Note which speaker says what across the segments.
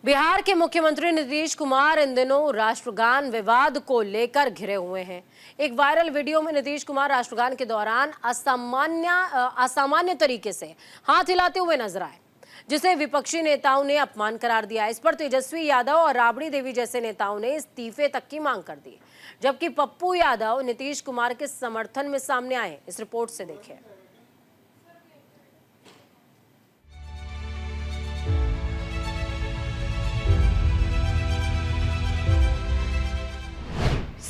Speaker 1: बिहार के मुख्यमंत्री नीतीश कुमार इन दिनों राष्ट्रगान विवाद को लेकर घिरे हुए हैं। एक वायरल वीडियो में नीतीश कुमार राष्ट्रगान के दौरान असामान्य तरीके से हाथ हिलाते हुए नजर आए, जिसे विपक्षी नेताओं ने अपमान करार दिया। इस पर तेजस्वी यादव और राबड़ी देवी जैसे नेताओं ने इस्तीफे तक की मांग कर दी, जबकि पप्पू यादव नीतीश कुमार के समर्थन में सामने आए। इस रिपोर्ट से देखिए।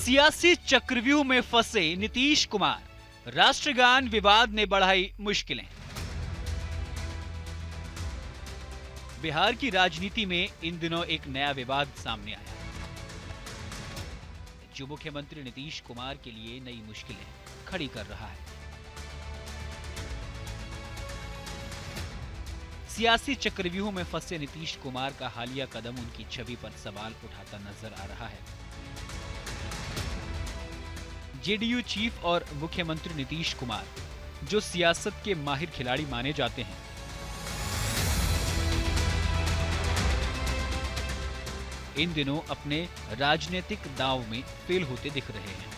Speaker 2: सियासी चक्रव्यूह में फंसे नीतीश कुमार, राष्ट्रगान विवाद ने बढ़ाई मुश्किलें। बिहार की राजनीति में इन दिनों एक नया विवाद सामने आया, जो मुख्यमंत्री नीतीश कुमार के लिए नई मुश्किलें खड़ी कर रहा है। सियासी चक्रव्यूह में फंसे नीतीश कुमार का हालिया कदम उनकी छवि पर सवाल उठाता नजर आ रहा है। जेडीयू चीफ और मुख्यमंत्री नीतीश कुमार, जो सियासत के माहिर खिलाड़ी माने जाते हैं, इन दिनों अपने राजनीतिक दांव में फेल होते दिख रहे हैं।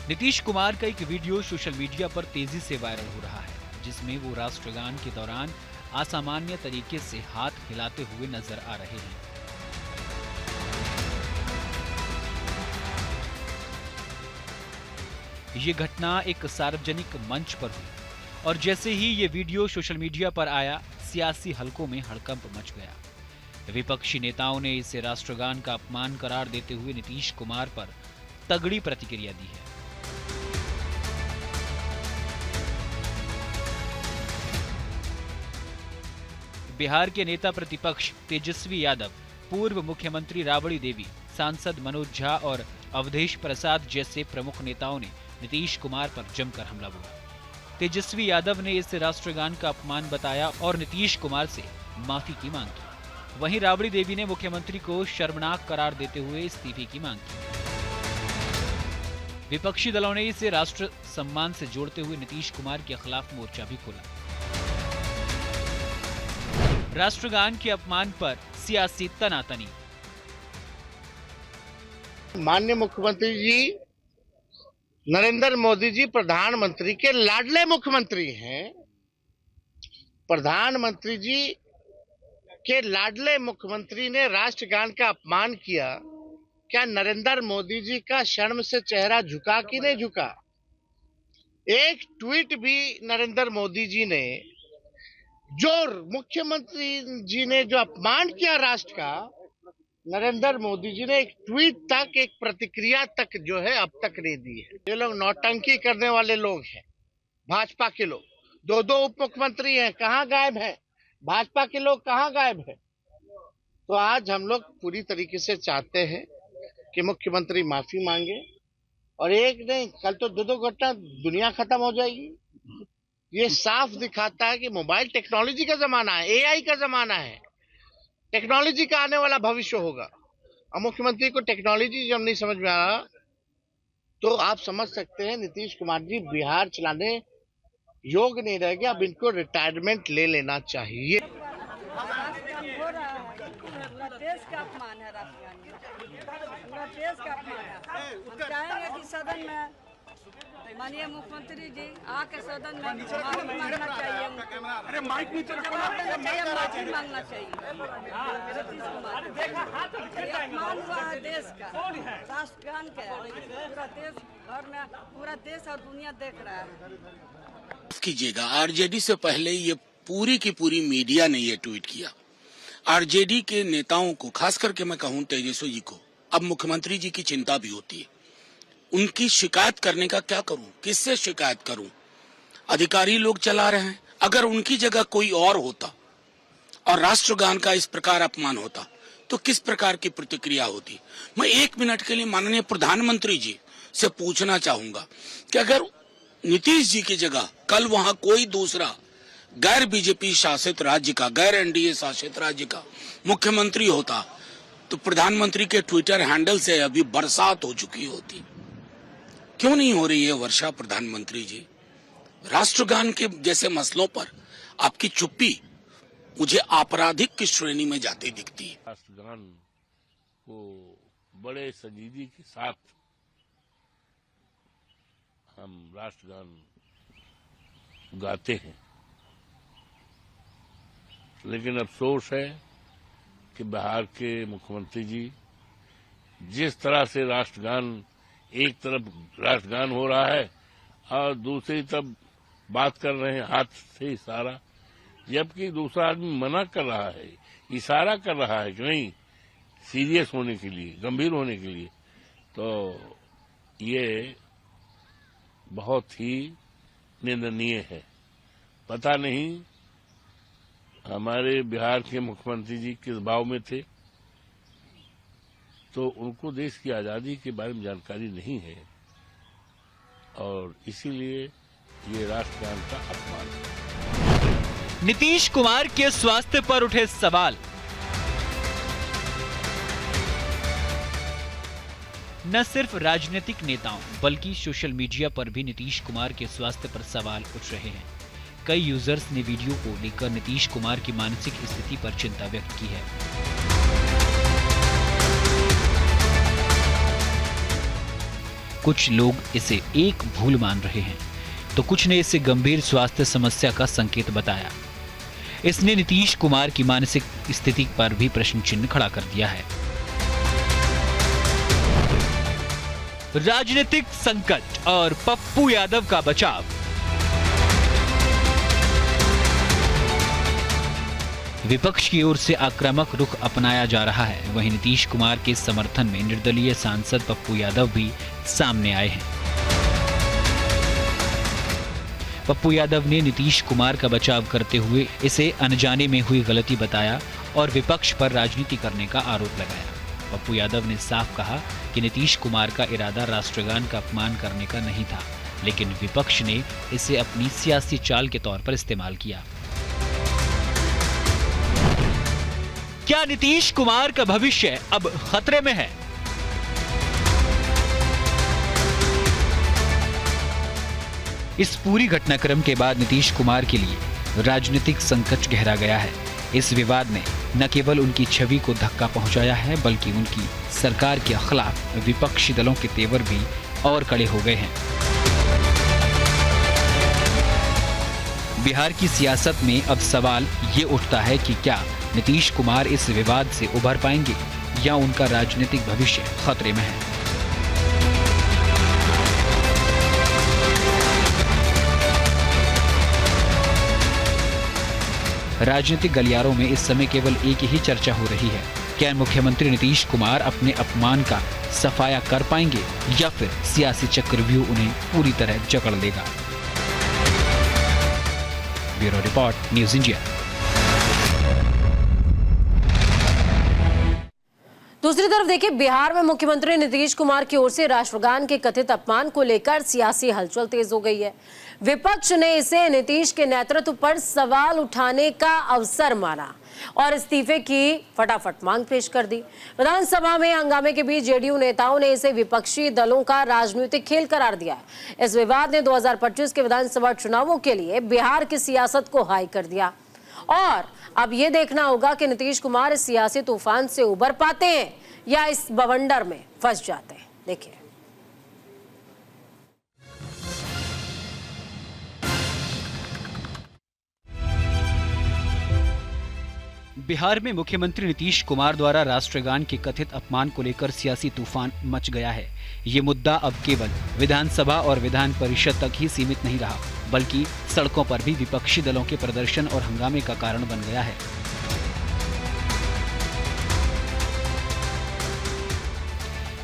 Speaker 2: नीतीश कुमार का एक वीडियो सोशल मीडिया पर तेजी से वायरल हो रहा है, जिसमें वो राष्ट्रगान के दौरान असामान्य तरीके से हाथ हिलाते हुए नजर आ रहे हैं। ये घटना एक सार्वजनिक मंच पर हुई और जैसे ही ये वीडियो सोशल मीडिया पर आया, सियासी हलकों में हड़कंप मच गया। विपक्षी नेताओं ने इसे राष्ट्रगान का अपमान करार देते हुए नीतीश कुमार पर तगड़ी प्रतिक्रिया दी है। बिहार के नेता प्रतिपक्ष तेजस्वी यादव, पूर्व मुख्यमंत्री राबड़ी देवी, सांसद मनोज झा और अवधेश प्रसाद जैसे प्रमुख नेताओं ने नीतीश कुमार पर जमकर हमला बोला। तेजस्वी यादव ने इसे राष्ट्रगान का अपमान बताया और नीतीश कुमार से माफी की मांग की। वहीं राबड़ी देवी ने मुख्यमंत्री को शर्मनाक करार देते हुए इस्तीफे की मांग की। विपक्षी दलों ने इसे राष्ट्र सम्मान से जोड़ते हुए नीतीश कुमार के खिलाफ मोर्चा भी खोला। राष्ट्रगान के अपमान पर सियासी तनातनी।
Speaker 3: माननीय मुख्यमंत्री जी नरेंद्र मोदी जी प्रधानमंत्री के लाडले मुख्यमंत्री हैं। प्रधानमंत्री जी के लाडले मुख्यमंत्री ने राष्ट्रगान का अपमान किया। क्या नरेंद्र मोदी जी का शर्म से चेहरा झुका कि नहीं झुका? एक ट्वीट भी नरेंद्र मोदी जी ने, जो मुख्यमंत्री जी ने जो अपमान किया राष्ट्र का, नरेंद्र मोदी जी ने एक ट्वीट तक, एक प्रतिक्रिया तक जो है अब तक नहीं दी है। ये लोग नौटंकी करने वाले लोग हैं, भाजपा के लोग। दो दो उप मुख्यमंत्री हैं, कहाँ गायब है? भाजपा के लोग कहाँ गायब है? तो आज हम लोग पूरी तरीके से चाहते हैं कि मुख्यमंत्री माफी मांगे, और एक नहीं कल तो दो दो घटना दुनिया खत्म हो जाएगी। ये साफ दिखाता है कि मोबाइल टेक्नोलॉजी का जमाना है, एआई का जमाना है, टेक्नोलॉजी का आने वाला भविष्य होगा। और मुख्यमंत्री को टेक्नोलॉजी जब नहीं समझ में आ रहा, तो आप समझ सकते हैं नीतीश कुमार जी बिहार चलाने योग्य नहीं रहेंगे। अब इनको रिटायरमेंट ले लेना चाहिए।
Speaker 4: देश का अपमान है, देश का अपमान है। हम चाहेंगे कि सदन में माननीय मुख्यमंत्री जी आके सदन में माफी मांगना चाहिए। अरे माइक नीचे माफी मांगना चाहिए। नीतीश कुमार अपमान हुआ है देश का, राष्ट्रगान का। पूरा देश भर में, पूरा देश और दुनिया देख रहा है।
Speaker 5: कीजिएगा, आरजेडी से पहले ये पूरी की पूरी मीडिया ने ये ट्वीट किया। आरजेडी के नेताओं को, खास करके मैं कहूं तेजस्वी जी को, अब मुख्यमंत्री जी की चिंता भी होती है। उनकी शिकायत करने का क्या करूं, किससे शिकायत करूं? अधिकारी लोग चला रहे हैं। अगर उनकी जगह कोई और होता और राष्ट्रगान का इस प्रकार अपमान होता तो किस प्रकार की प्रतिक्रिया होती? मैं एक मिनट के लिए माननीय प्रधानमंत्री जी से पूछना चाहूंगा कि अगर नीतीश जी की जगह कल वहां कोई दूसरा गैर बीजेपी शासित राज्य का, गैर एनडीए शासित राज्य का मुख्यमंत्री होता, तो प्रधानमंत्री के ट्विटर हैंडल से अभी बरसात हो चुकी होती। क्यों नहीं हो रही है वर्षा प्रधानमंत्री जी? राष्ट्रगान के जैसे मसलों पर आपकी चुप्पी मुझे आपराधिक की श्रेणी में जाती दिखती है।
Speaker 6: राष्ट्रगान को बड़े संजीदगी के साथ हम राष्ट्रगान गाते हैं, लेकिन अफसोस है कि बिहार के मुख्यमंत्री जी जिस तरह से राष्ट्रगान, एक तरफ राष्ट्रगान हो रहा है और दूसरी तरफ बात कर रहे हैं हाथ से इशारा, जबकि दूसरा आदमी मना कर रहा है, इशारा कर रहा है कि नहीं, सीरियस होने के लिए, गंभीर होने के लिए। तो ये बहुत ही निंदनीय है। पता नहीं हमारे बिहार के मुख्यमंत्री जी किस भाव में थे, तो उनको देश की आजादी के बारे में जानकारी नहीं है और इसीलिए ये राष्ट्रगान का अपमान है।
Speaker 2: नीतीश कुमार के स्वास्थ्य पर उठे सवाल। न सिर्फ राजनीतिक नेताओं बल्कि सोशल मीडिया पर भी नीतीश कुमार के स्वास्थ्य पर सवाल उठ रहे हैं। कई यूजर्स ने वीडियो को लेकर नीतीश कुमार की मानसिक स्थिति पर चिंता व्यक्त की है। कुछ लोग इसे एक भूल मान रहे हैं, तो कुछ ने इसे गंभीर स्वास्थ्य समस्या का संकेत बताया। इसने नीतीश कुमार की मानसिक स्थिति पर भी प्रश्न चिन्ह खड़ा कर दिया है। राजनीतिक संकट और पप्पू यादव का बचाव। विपक्ष की ओर से आक्रामक रुख अपनाया जा रहा है, वहीं नीतीश कुमार के समर्थन में निर्दलीय सांसद पप्पू यादव भी सामने आए हैं। पप्पू यादव ने नीतीश कुमार का बचाव करते हुए इसे अनजाने में हुई गलती बताया और विपक्ष पर राजनीति करने का आरोप लगाया। पप्पू यादव ने साफ कहा कि नीतीश कुमार का इरादा राष्ट्रगान का अपमान करने का नहीं था, लेकिन विपक्ष ने इसे अपनी सियासी चाल के तौर पर इस्तेमाल किया। क्या नीतीश कुमार का भविष्य अब खतरे में है? इस पूरी घटनाक्रम के बाद नीतीश कुमार के लिए राजनीतिक संकट गहरा गया है। इस विवाद ने न केवल उनकी छवि को धक्का पहुंचाया है, बल्कि उनकी सरकार के खिलाफ विपक्षी दलों के तेवर भी और कड़े हो गए हैं। बिहार की सियासत में अब सवाल ये उठता है कि क्या नीतीश कुमार इस विवाद से उभर पाएंगे या उनका राजनीतिक भविष्य खतरे में है। राजनीतिक गलियारों में इस समय केवल एक ही चर्चा हो रही है, क्या मुख्यमंत्री नीतीश कुमार अपने अपमान का सफाया कर पाएंगे या फिर सियासी चक्रव्यूह उन्हें पूरी तरह जकड़ लेगा। Bureau report, news India.
Speaker 1: दूसरी तरफ देखिए, बिहार में मुख्यमंत्री नीतीश कुमार की ओर से राष्ट्रगान के कथित अपमान को लेकर सियासी हलचल तेज हो गई है। विपक्ष ने इसे नीतीश के नेतृत्व पर सवाल उठाने का अवसर माना और इस्तीफे की फटाफट मांग पेश कर दी। विधानसभा में हंगामे के बीच जेडीयू नेताओं ने इसे विपक्षी दलों का राजनीतिक खेल करार दिया। इस विवाद ने 2025 के विधानसभा चुनावों के लिए बिहार की सियासत को हाई कर दिया और अब ये देखना होगा कि नीतीश कुमार इस सियासी तूफान से उबर पाते हैं या इस बवंडर में फंस जाते हैं। देखिए,
Speaker 2: बिहार में मुख्यमंत्री नीतीश कुमार द्वारा राष्ट्रगान के कथित अपमान को लेकर सियासी तूफान मच गया है। ये मुद्दा अब केवल विधानसभा और विधान परिषद तक ही सीमित नहीं रहा, बल्कि सड़कों पर भी विपक्षी दलों के प्रदर्शन और हंगामे का कारण बन गया है।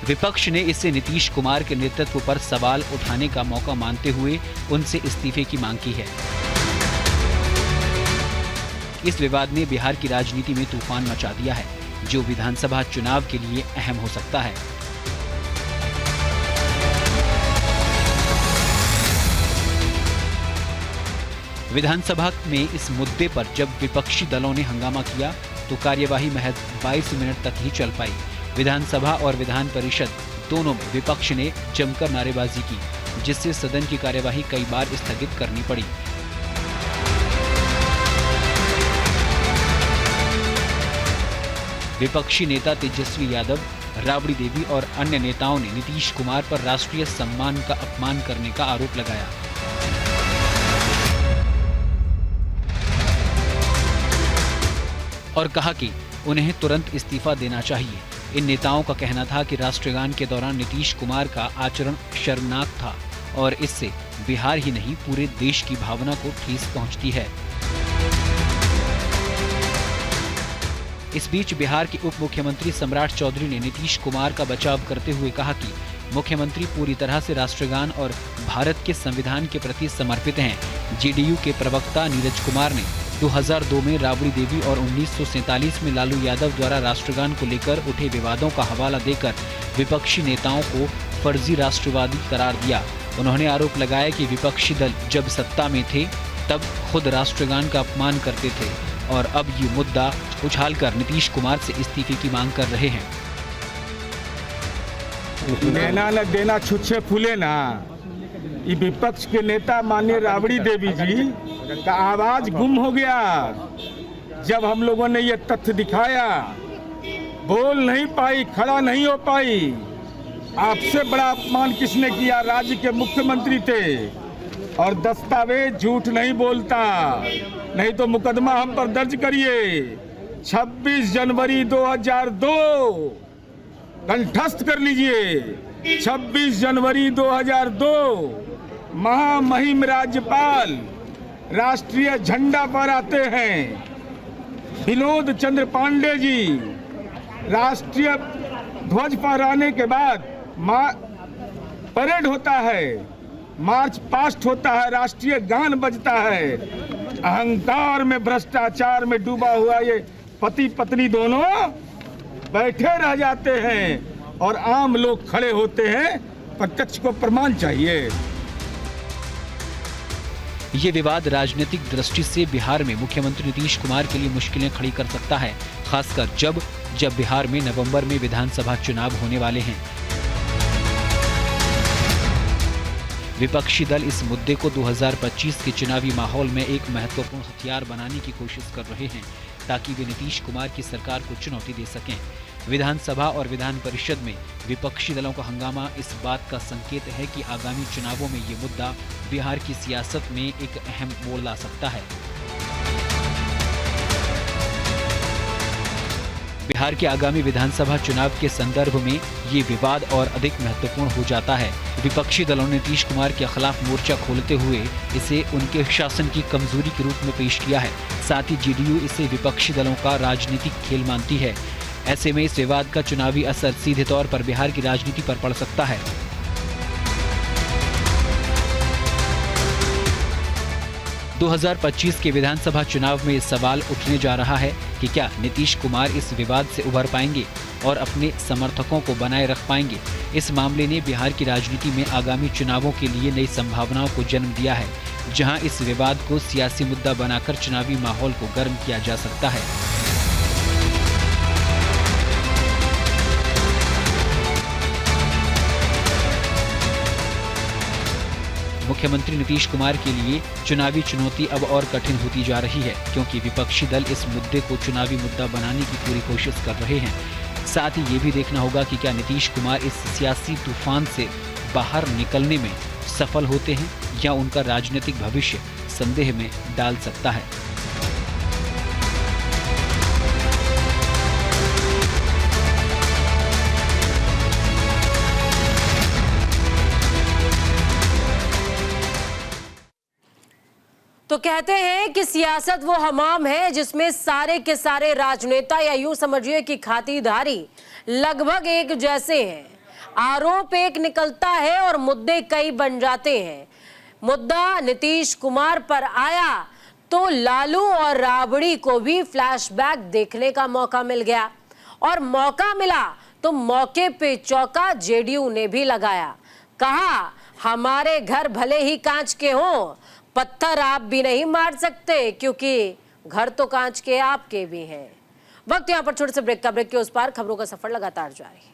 Speaker 2: विपक्ष ने इसे नीतीश कुमार के नेतृत्व पर सवाल उठाने का मौका मानते हुए उनसे इस्तीफे की मांग की है। इस विवाद ने बिहार की राजनीति में तूफान मचा दिया है, जो विधानसभा चुनाव के लिए अहम हो सकता है। विधानसभा में इस मुद्दे पर जब विपक्षी दलों ने हंगामा किया तो कार्यवाही महज 22 मिनट तक ही चल पाई। विधानसभा और विधान परिषद दोनों में विपक्ष ने जमकर नारेबाजी की, जिससे सदन की कार्यवाही कई बार स्थगित करनी पड़ी। विपक्षी नेता तेजस्वी यादव, राबड़ी देवी और अन्य नेताओं ने नीतीश कुमार पर राष्ट्रीय सम्मान का अपमान करने का आरोप लगाया। और कहा कि उन्हें तुरंत इस्तीफा देना चाहिए। इन नेताओं का कहना था कि राष्ट्रगान के दौरान नीतीश कुमार का आचरण शर्मनाक था और इससे बिहार ही नहीं पूरे देश की भावना को ठेस पहुंचती है। इस बीच बिहार के उप मुख्यमंत्री सम्राट चौधरी ने नीतीश कुमार का बचाव करते हुए कहा कि मुख्यमंत्री पूरी तरह से राष्ट्रगान और भारत के संविधान के प्रति समर्पित हैं। जेडीयू के प्रवक्ता नीरज कुमार ने 2002 में राबड़ी देवी और 1947 में लालू यादव द्वारा राष्ट्रगान को लेकर उठे विवादों का हवाला देकर विपक्षी नेताओं को फर्जी राष्ट्रवादी करार दिया। उन्होंने आरोप लगाया कि विपक्षी दल जब सत्ता में थे तब खुद राष्ट्रगान का अपमान करते थे और अब ये मुद्दा उछालकर नीतीश कुमार से इस्तीफे की मांग कर रहे हैं।
Speaker 7: लेना न देना छुच्छे फूले ना। ये विपक्ष के नेता माननीय राबड़ी देवी जी का आवाज गुम हो गया जब हम लोगों ने ये तथ्य दिखाया। बोल नहीं पाई, खड़ा नहीं हो पाई। आपसे बड़ा अपमान किसने किया? राज्य के मुख्यमंत्री थे और दस्तावेज झूठ नहीं बोलता, नहीं तो मुकदमा हम पर दर्ज करिए। 26 जनवरी 2002 कंठस्थ कर लीजिए। 26 जनवरी 2002 महामहिम राज्यपाल राष्ट्रीय झंडा फहराते हैं। विनोद चंद्र पांडे जी राष्ट्रीय ध्वज फहराने के बाद परेड होता है, मार्च पास्ट होता है, राष्ट्रीय गान बजता है। अहंकार में, भ्रष्टाचार में डूबा हुआ ये पति पत्नी दोनों बैठे रह जाते हैं और आम लोग खड़े होते हैं। प्रत्यक्ष को प्रमाण चाहिए।
Speaker 2: ये विवाद राजनीतिक दृष्टि से बिहार में मुख्यमंत्री नीतीश कुमार के लिए मुश्किलें खड़ी कर सकता है, खासकर जब बिहार में नवंबर में विधानसभा चुनाव होने वाले हैं। विपक्षी दल इस मुद्दे को 2025 के चुनावी माहौल में एक महत्वपूर्ण हथियार बनाने की कोशिश कर रहे हैं ताकि वे नीतीश कुमार की सरकार को चुनौती दे सकें। विधानसभा और विधान परिषद में विपक्षी दलों का हंगामा इस बात का संकेत है कि आगामी चुनावों में ये मुद्दा बिहार की सियासत में एक अहम मोड़ ला सकता है। बिहार के आगामी विधानसभा चुनाव के संदर्भ में ये विवाद और अधिक महत्वपूर्ण हो जाता है। विपक्षी दलों ने नीतीश कुमार के खिलाफ मोर्चा खोलते हुए इसे उनके शासन की कमजोरी के रूप में पेश किया है। साथ ही जेडीयू इसे विपक्षी दलों का राजनीतिक खेल मानती है। ऐसे में इस विवाद का चुनावी असर सीधे तौर पर बिहार की राजनीति पर पड़ सकता है। दो 2025 के विधानसभा चुनाव में इस सवाल उठने जा रहा है कि क्या नीतीश कुमार इस विवाद से उभर पाएंगे और अपने समर्थकों को बनाए रख पाएंगे। इस मामले ने बिहार की राजनीति में आगामी चुनावों के लिए नई संभावनाओं को जन्म दिया है, जहां इस विवाद को सियासी मुद्दा बनाकर चुनावी माहौल को गर्म किया जा सकता है। मुख्यमंत्री नीतीश कुमार के लिए चुनावी चुनौती अब और कठिन होती जा रही है, क्योंकि विपक्षी दल इस मुद्दे को चुनावी मुद्दा बनाने की पूरी कोशिश कर रहे हैं। साथ ही ये भी देखना होगा कि क्या नीतीश कुमार इस सियासी तूफान से बाहर निकलने में सफल होते हैं या उनका राजनीतिक भविष्य संदेह में डाल सकता है।
Speaker 1: तो कहते हैं कि सियासत वो हमाम है जिसमें सारे के सारे राजनेता या यूं समझिए कि खातिरदारी लगभग एक जैसे हैं। आरोप एक निकलता है और मुद्दे कई बन जाते हैं। मुद्दा नीतीश कुमार पर आया तो लालू और राबड़ी को भी फ्लैशबैक देखने का मौका मिल गया और मौका मिला तो मौके पे चौका जेडीयू ने भी लगाया। कहा, हमारे घर भले ही कांच के हों, पत्थर आप भी नहीं मार सकते क्योंकि घर तो कांच के आपके भी हैं। वक्त यहाँ पर छोटे से ब्रेक का। ब्रेक के उस पार खबरों का सफर लगातार जारी है।